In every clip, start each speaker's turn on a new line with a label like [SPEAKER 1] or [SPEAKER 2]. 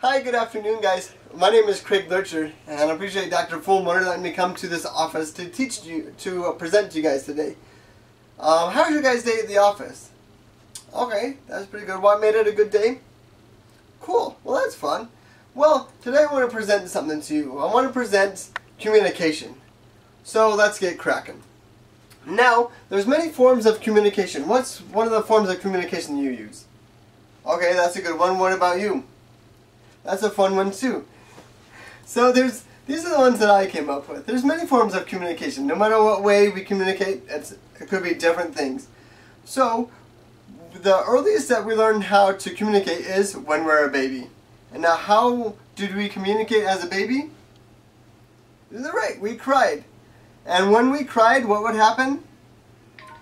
[SPEAKER 1] Hi, good afternoon, guys. My name is Craig Lurcher, and I appreciate Dr. Fulmer letting me come to this office to present to you guys today. How was your guys' day at the office? Okay, that's pretty good. What made it a good day? Cool. Well, that's fun. Well, today I want to present something to you. I want to present communication. So let's get cracking. Now, there's many forms of communication. What's one of the forms of communication you use? Okay, that's a good one. What about you? That's a fun one too. So these are the ones that I came up with. There's many forms of communication. No matter what way we communicate, it could be different things. So the earliest that we learn how to communicate is when we're a baby. And now, how did we communicate as a baby? Is that right? We cried. And when we cried, what would happen?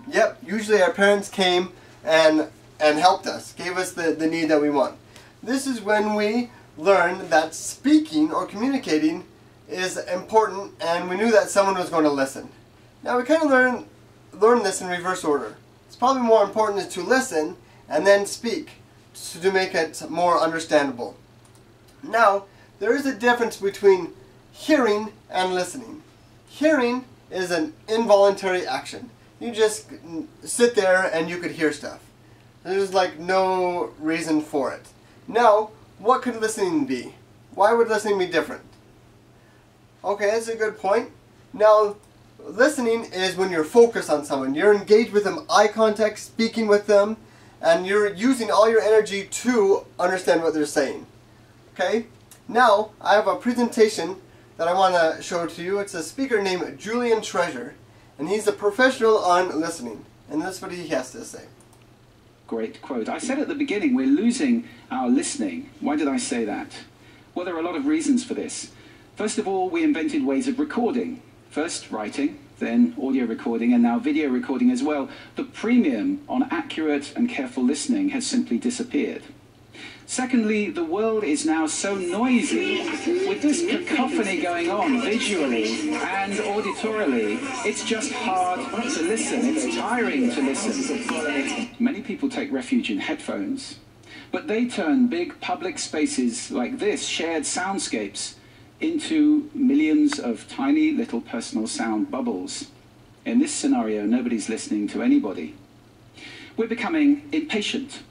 [SPEAKER 1] Yep, usually our parents came and helped us, gave us the need that we want. This is when we learned that speaking or communicating is important, and we knew that someone was going to listen. Now we kind of learn this in reverse order. It's probably more important to listen and then speak to make it more understandable. Now, there is a difference between hearing and listening. Hearing is an involuntary action. You just sit there and you could hear stuff. There's like no reason for it. Now, what could listening be? Why would listening be different? Okay, that's a good point. Now, listening is when you're focused on someone. You're engaged with them, eye contact, speaking with them, and you're using all your energy to understand what they're saying. Okay? Now, I have a presentation that I want to show to you. It's a speaker named Julian Treasure, and he's a professional on listening. And that's what he has to say.
[SPEAKER 2] Great quote. I said at the beginning we're losing our listening. Why did I say that? Well, there are a lot of reasons for this. First of all, we invented ways of recording. First writing, then audio recording, and now video recording as well. The premium on accurate and careful listening has simply disappeared. Secondly, the world is now so noisy, with this cacophony going on visually and auditorily, it's just hard to listen. It's tiring to listen. Many people take refuge in headphones, but they turn big public spaces like this, shared soundscapes, into millions of tiny little personal sound bubbles. In this scenario, nobody's listening to anybody. We're becoming impatient.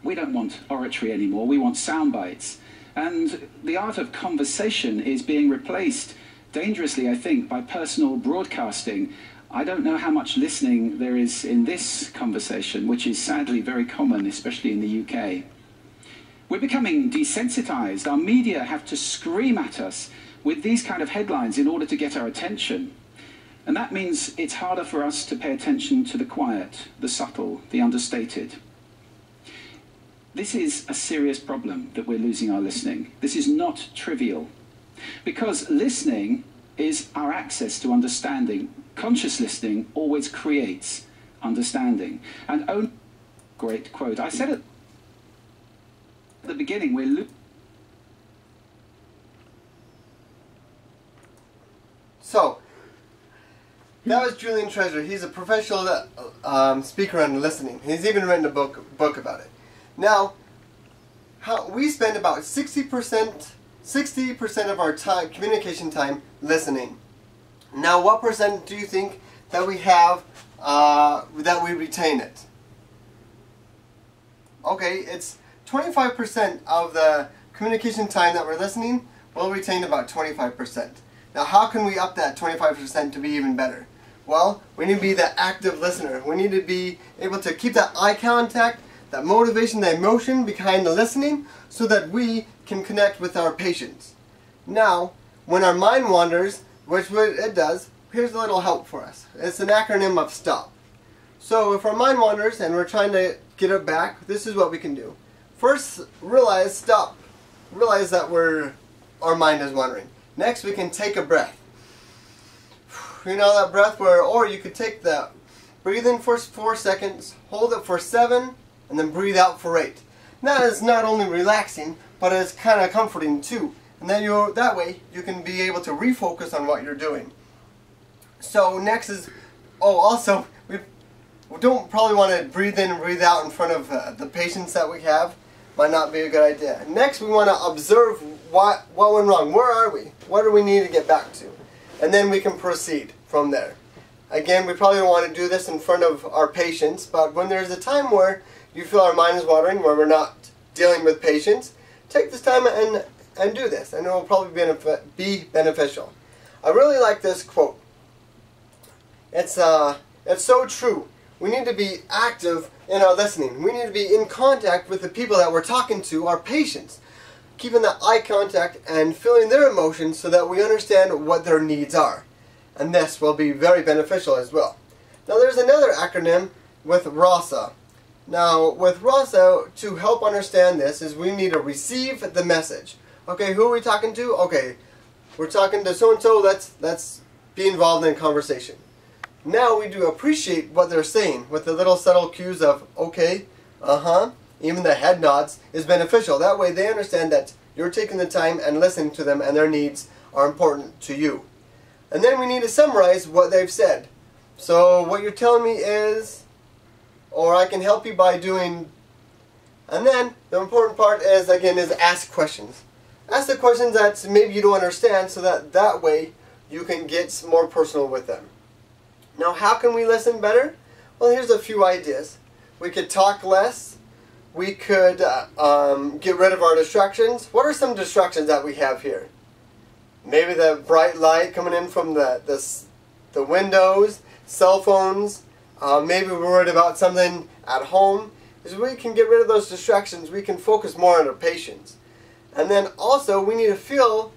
[SPEAKER 2] We don't want oratory anymore, we want sound bites. And the art of conversation is being replaced, dangerously I think, by personal broadcasting. I don't know how much listening there is in this conversation, which is sadly very common, especially in the UK. We're becoming desensitized. Our media have to scream at us with these kind of headlines in order to get our attention. And that means it's harder for us to pay attention to the quiet, the subtle, the understated. This is a serious problem that we're losing our listening. This is not trivial. Because listening is our access to understanding. Conscious listening always creates understanding. And only... Great quote. I said at the beginning,
[SPEAKER 1] So, that was Julian Treasure. He's a professional speaker on listening. He's even written a book about it. Now, we spend about 60% of our time, communication time, listening. Now, what percent do you think that we have that we retain it? Okay, it's 25% of the communication time that we're listening. We'll retain about 25%. Now, how can we up that 25% to be even better? Well, we need to be the active listener. We need to be able to keep that eye contact, that motivation, that emotion behind the listening, so that we can connect with our patients. Now, when our mind wanders, which it does, here's a little help for us. It's an acronym of STOP. So if our mind wanders and we're trying to get it back, this is what we can do. First, stop. Realize that our mind is wandering. Next, we can take a breath. You know that breath or you could take that, breathe in for 4 seconds, hold it for 7, and then breathe out for 8. That is not only relaxing, but it's kind of comforting too. And then that way you can be able to refocus on what you're doing. So next is, also we don't probably want to breathe in and breathe out in front of the patients that we have. might not be a good idea. Next, we want to observe what went wrong. Where are we? What do we need to get back to? And then we can proceed from there. Again, we probably don't want to do this in front of our patients, but when there's a time where you feel our mind is watering, where we're not dealing with patients, take this time and do this, and it will probably be beneficial. I really like this quote. It's so true. We need to be active in our listening. We need to be in contact with the people that we're talking to, our patients. Keeping that eye contact and feeling their emotions so that we understand what their needs are. And this will be very beneficial as well. Now there's another acronym with RASA. Now with RASA, to help understand this, is we need to receive the message. Okay, who are we talking to? Okay, we're talking to so-and-so, let's be involved in a conversation. Now we do appreciate what they're saying with the little subtle cues of okay, even the head nods is beneficial. That way they understand that you're taking the time and listening to them and their needs are important to you. And then we need to summarize what they've said. So what you're telling me is, or I can help you by doing, and then the important part is, again, is ask questions. Ask the questions that maybe you don't understand so that way you can get more personal with them. Now how can we listen better? Well, here's a few ideas. We could talk less. We could get rid of our distractions. What are some distractions that we have here? Maybe the bright light coming in from the windows, cell phones. Maybe we're worried about something at home. As we can get rid of those distractions, we can focus more on our patients. And then also we need to feel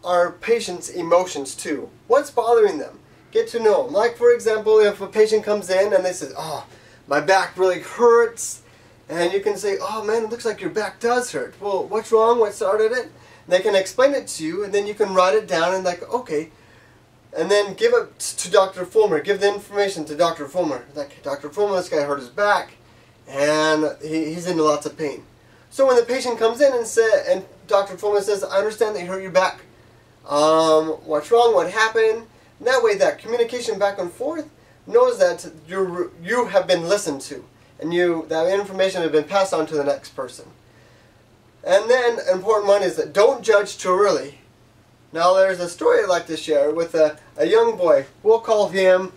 [SPEAKER 1] our patients' emotions too. What's bothering them? Get to know them. Like for example, if a patient comes in and they say, oh, my back really hurts. And you can say, oh man, it looks like your back does hurt. Well, what's wrong? What started it? They can explain it to you, and then you can write it down and like, okay. And then give it to Dr. Fulmer. Give the information to Dr. Fulmer. Like, Dr. Fulmer, this guy hurt his back, and he's in lots of pain. So when the patient comes in and Dr. Fulmer says, I understand that you hurt your back. What's wrong? What happened? And that way, that communication back and forth knows that you have been listened to. And that information has been passed on to the next person. And then, an important one is that don't judge too early. Now there's a story I'd like to share with a young boy. We'll call him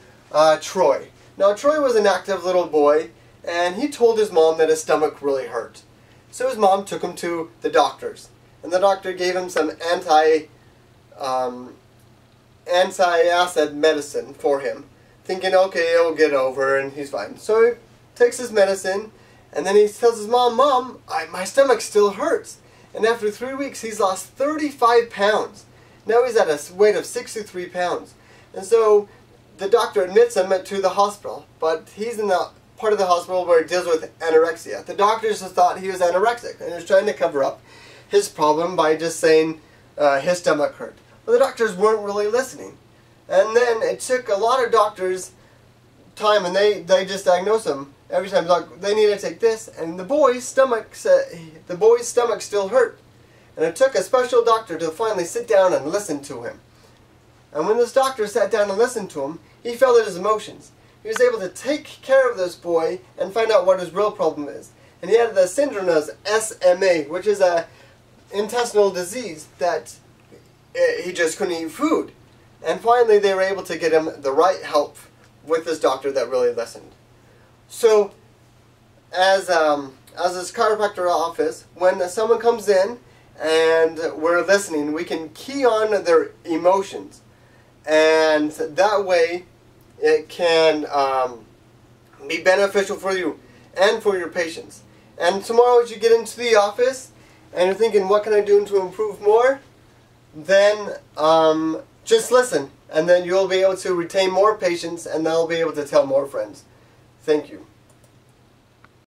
[SPEAKER 1] Troy. Now Troy was an active little boy, and he told his mom that his stomach really hurt. So his mom took him to the doctors. And the doctor gave him some anti-acid medicine for him, thinking, okay, he'll get over and he's fine. So he takes his medicine, and then he tells his mom, Mom, my stomach still hurts. And after 3 weeks, he's lost 35 pounds. Now he's at a weight of 63 pounds. And so the doctor admits him to the hospital, but he's in the part of the hospital where it deals with anorexia. The doctors just thought he was anorexic, and he was trying to cover up his problem by just saying his stomach hurt. But the doctors weren't really listening. And then it took a lot of doctors time, and they just diagnosed him every time. Like, they need to take this, and the boy's stomach still hurt. And it took a special doctor to finally sit down and listen to him. And when this doctor sat down and listened to him, he felt his emotions. He was able to take care of this boy and find out what his real problem is. And he had the syndrome of SMA, which is a intestinal disease that he just couldn't eat food. And finally they were able to get him the right help with this doctor that really listened. So as this chiropractor office, when someone comes in and we're listening, we can key on their emotions. And that way it can be beneficial for you and for your patients. And tomorrow as you get into the office and you're thinking, what can I do to improve more? Then just listen, and then you'll be able to retain more patients and they'll be able to tell more friends. Thank you.